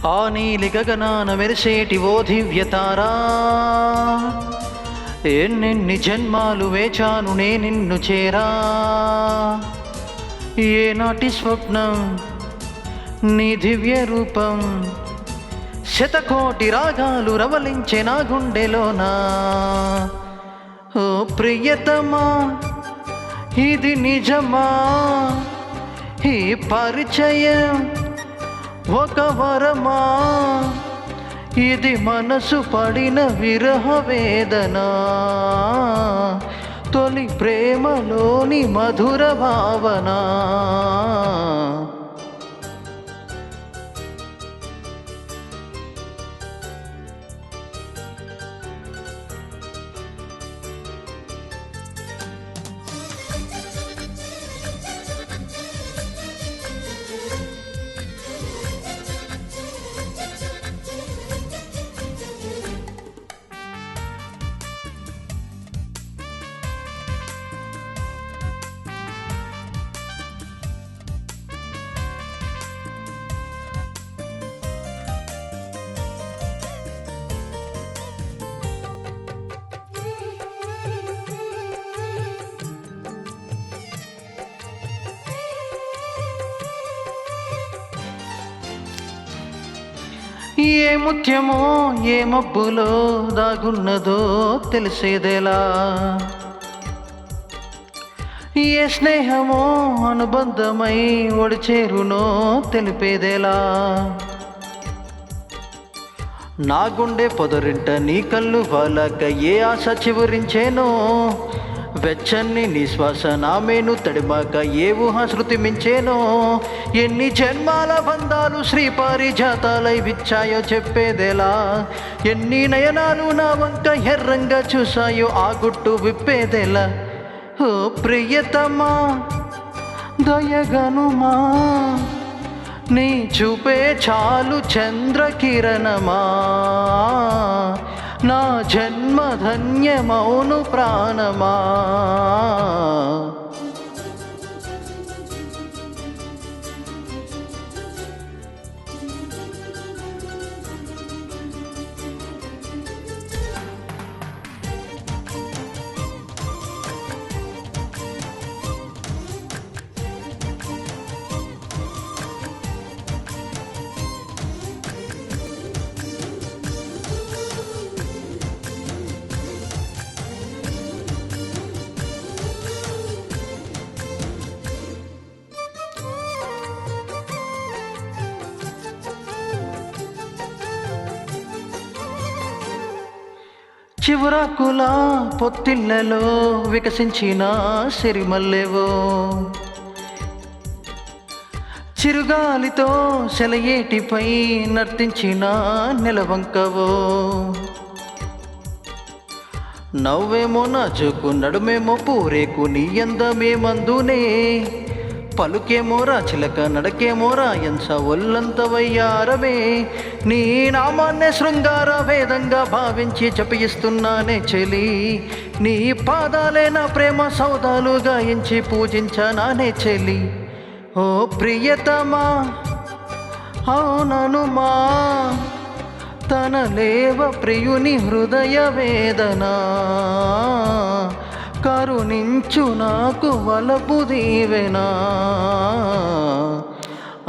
ఆ నీలి గగనాన మెరిసేటి ఓ దివ్యతారా, ఎన్నెన్ని జన్మాలు వేచాను నే నిన్ను చేరా. ఏనాటి స్వప్నం నీ దివ్య రూపం, శతకోటి రాగాలు రవలించే నా గుండెలోనా. ఓ ప్రియతమా, ఇది నిజమా? ఈ పరిచయం ఒక వరమా? ఇది మనసు పడిన విరహ వేదన, తొలి ప్రేమలోని మధుర భావన. ఏ ముత్యమో ఏ మబ్బులో దాగున్నదో తెలిసేదేలా, ఏ స్నేహమో అనుబంధమై ఒడిచేరునో తెలిపేదేలా. నా గుండె పొదరింట నీ కళ్ళు వాలాక ఏ ఆశ చివరించేనో, వెచ్చని నీ శ్వాస నా మేను తడిమాక ఏ ఊహ శృతి మించేనో. ఎన్ని జన్మాల బంధాలు శ్రీ పారిజాతాలై విచ్చాయో చెప్పేదెలా, ఎన్ని నయనాలు నా వంక ఎర్రంగా చూసాయో ఆ గుట్టు విప్పేదెలా. ఓ ప్రియతమా, దయగనుమా, నీ చూపే చాలు చంద్రకిరణమా. నా జన్మ ధన్యమౌను ప్రాణమా. చివురాకుల పొత్తిళ్లలో వికసించిన సిరిమల్లెవో, చిరుగాలితో సెలయేటిపై నర్తించిన నెలవంకవో. నవ్వేమో నాచుకు నడుమేమో పూరేకు నీ అందమే మందునే, పలుకేమో రాచిలక నడకేమో రాయంస ఒల్లంత వయ్యారమే. నీ నామాన్నే శృంగార వేదంగా భావించి జపిస్తున్నానే చెలి, నీ పాదాలే నా ప్రేమ సౌదాలు గాయించి పూజించనానే చెలి. ఓ ప్రియతమా, అవుననుమా, తనలేవ ప్రియుని హృదయ వేదన, కరుణించు నాకు వలపు దీవెనా.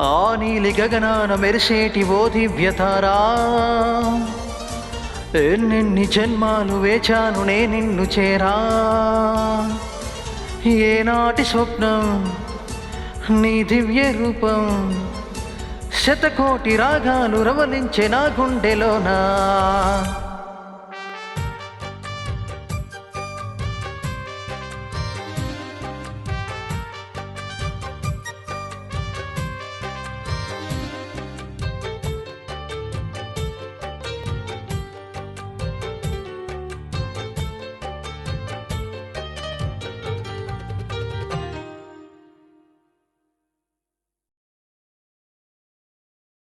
ఆ నీలి గగనాన మెరిసేటి ఓ దివ్యతారా, ఎన్నెన్ని జన్మాలు వేచాను నే నిన్ను చేరా. ఏనాటి స్వప్నం నీ దివ్య రూపం, శతకోటి రాగాలు రవలించే నా గుండెలోనా.